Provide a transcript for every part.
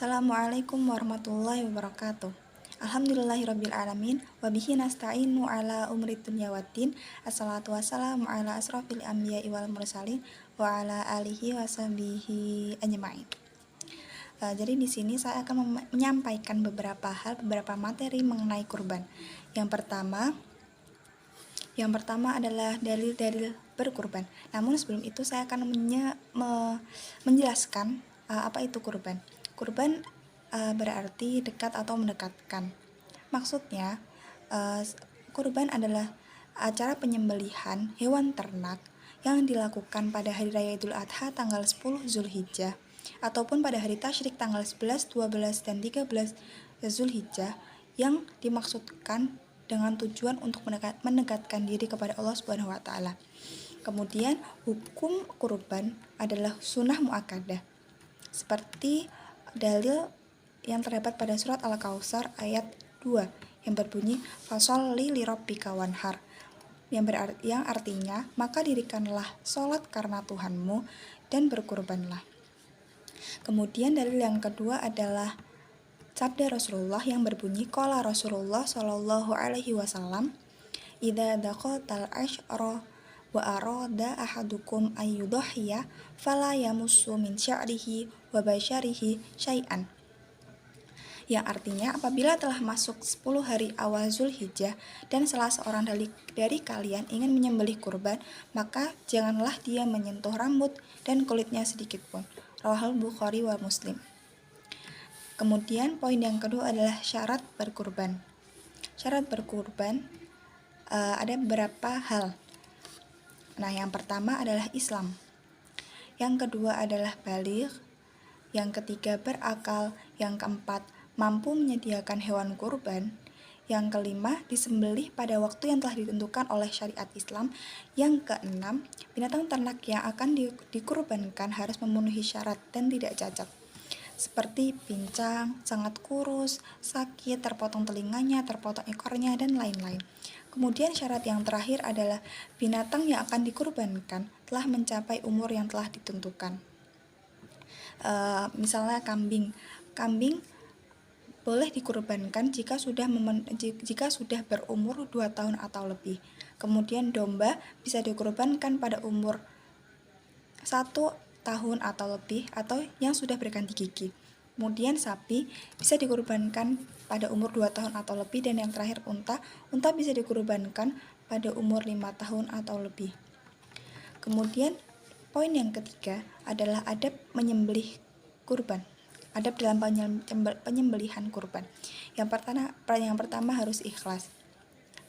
Assalamualaikum warahmatullahi wabarakatuh. Alhamdulillahirabbil alamin wa bihi nasta'inu ala umri dunya waddin. Assalatu wassalamu ala asrofil anbiya'i wal mursalin wa ala alihi wa sahbihi ajmain. Jadi di sini saya akan menyampaikan beberapa materi mengenai kurban. Yang pertama adalah dalil-dalil berkurban. Namun sebelum itu saya akan menjelaskan apa itu kurban. Kurban berarti dekat atau mendekatkan. Maksudnya kurban adalah acara penyembelihan hewan ternak yang dilakukan pada hari raya Idul Adha tanggal 10 Zulhijjah ataupun pada hari tasyrik tanggal 11, 12, dan 13 Zulhijjah yang dimaksudkan dengan tujuan untuk mendekatkan diri kepada Allah Subhanahu wa taala. Kemudian hukum kurban adalah sunnah muakkadah. Seperti dalil yang terdapat pada surat Al-Kautsar ayat 2 yang berbunyi fasholli lirabbika wanhar, yang artinya maka dirikanlah sholat karena Tuhanmu dan berkurbanlah. Kemudian dalil yang kedua adalah sabda Rasulullah yang berbunyi qala Rasulullah sallallahu alaihi wasallam idza daqatal asyra wa arada ahadukum ayyudhiya fala yamussu min sya'rihi wa basyarihi syai'an, yang artinya apabila telah masuk 10 hari awal Zulhijjah dan salah seorang dari kalian ingin menyembelih kurban, maka janganlah dia menyentuh rambut dan kulitnya sedikit pun. Rawahul Bukhari wa Muslim. Kemudian poin yang kedua adalah syarat berkurban. Syarat berkurban ada beberapa hal. Nah, yang pertama adalah Islam. Yang kedua adalah baligh. Yang ketiga berakal. Yang keempat mampu menyediakan hewan kurban. Yang kelima disembelih pada waktu yang telah ditentukan oleh syariat Islam. Yang keenam, binatang ternak yang akan dikurbankan harus memenuhi syarat dan tidak cacat, seperti pincang, sangat kurus, sakit, terpotong telinganya, terpotong ekornya, dan lain-lain. Kemudian syarat yang terakhir adalah binatang yang akan dikurbankan telah mencapai umur yang telah ditentukan. Misalnya kambing boleh dikurbankan jika sudah berumur 2 tahun atau lebih. Kemudian domba bisa dikurbankan pada umur 1 tahun atau lebih atau yang sudah berganti gigi. Kemudian sapi bisa dikurbankan pada umur 2 tahun atau lebih, dan yang terakhir unta bisa dikurbankan pada umur 5 tahun atau lebih. Kemudian poin yang ketiga adalah adab menyembelih kurban. Adab dalam penyembelihan kurban. Yang pertama harus ikhlas.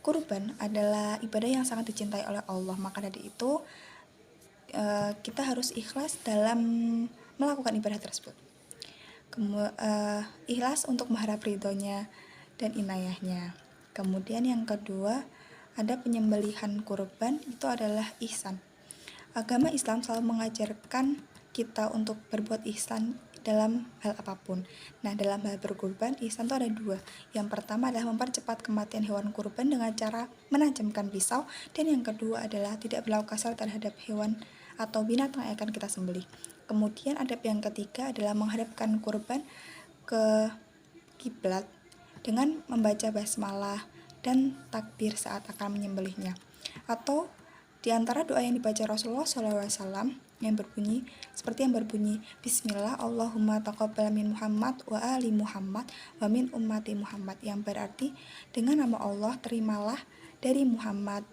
Kurban adalah ibadah yang sangat dicintai oleh Allah, maka dari itu kita harus ikhlas dalam melakukan ibadah tersebut. Ikhlas untuk mengharap ridhonya dan inayahnya. Kemudian yang kedua, ada penyembelihan kurban, itu adalah ihsan. Agama Islam selalu mengajarkan kita untuk berbuat ihsan dalam hal apapun. Nah, dalam hal berkurban, ihsan itu ada 2. Yang pertama adalah mempercepat kematian hewan kurban dengan cara menajamkan pisau, dan yang kedua adalah tidak berlaku kasar terhadap hewan atau binatang yang akan kita sembelih. Kemudian adab yang ketiga adalah menghadapkan kurban ke kiblat dengan membaca basmalah dan takbir saat akan menyembelihnya. Atau di antara doa yang dibaca Rasulullah SAW yang berbunyi Bismillah Allahumma taqabbal min Muhammad wa ali Muhammad wa min ummati Muhammad, yang berarti dengan nama Allah terimalah dari Muhammad,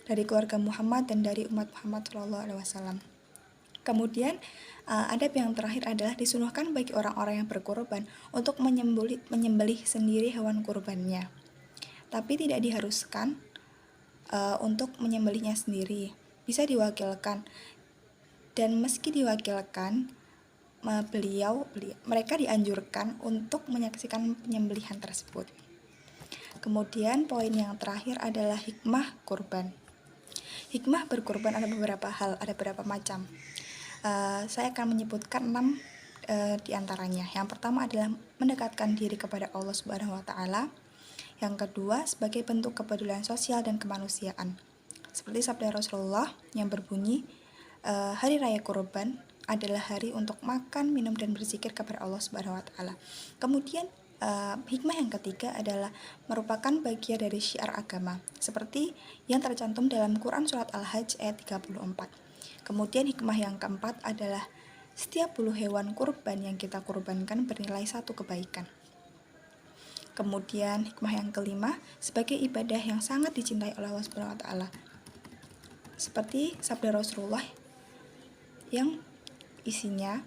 dari keluarga Muhammad, dan dari umat Muhammad SAW. Kemudian adab yang terakhir adalah disunahkan bagi orang-orang yang berkorban untuk menyembelih sendiri hewan kurbannya, tapi tidak diharuskan untuk menyembelihnya sendiri, bisa diwakilkan. Dan meski diwakilkan, mereka dianjurkan untuk menyaksikan penyembelihan tersebut. Kemudian poin yang terakhir adalah hikmah kurban. Hikmah berkurban ada beberapa macam. Saya akan menyebutkan 6 di antaranya. Yang pertama adalah mendekatkan diri kepada Allah Subhanahu wa taala. Yang kedua, sebagai bentuk kepedulian sosial dan kemanusiaan. Seperti sabda Rasulullah yang berbunyi, hari raya kurban adalah hari untuk makan, minum, dan berzikir kepada Allah Subhanahu wa taala. Kemudian hikmah yang ketiga adalah merupakan bagian dari syiar agama, seperti yang tercantum dalam Quran Surat Al-Hajj ayat 34. Kemudian hikmah yang keempat adalah setiap bulu hewan kurban yang kita kurbankan bernilai satu kebaikan. Kemudian hikmah yang kelima, sebagai ibadah yang sangat dicintai oleh Allah Subhanahu wa taala. Seperti sabda Rasulullah yang isinya,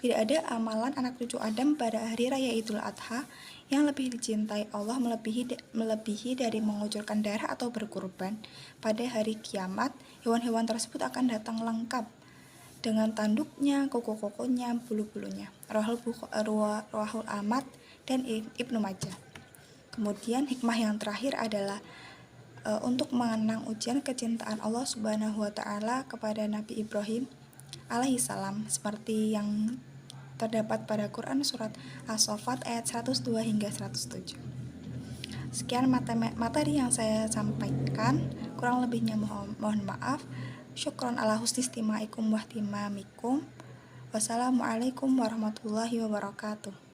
tidak ada amalan anak cucu Adam pada hari raya Idul Adha yang lebih dicintai Allah melebihi dari mengucurkan darah atau berkurban. Pada hari kiamat, hewan-hewan tersebut akan datang lengkap dengan tanduknya, kuku-kukunya, bulu-bulunya. Rawahul Ahmad dan Ibnu Majah. Kemudian hikmah yang terakhir adalah untuk mengenang ujian kecintaan Allah Subhanahu wa taala kepada Nabi Ibrahim alaihissalam, seperti yang terdapat pada Quran Surat As-Saffat ayat 102 hingga 107. Sekian materi yang saya sampaikan, kurang lebihnya mohon maaf. Syukron ala husni istimaikum wa ihtimamikum. Wassalamualaikum warahmatullahi wabarakatuh.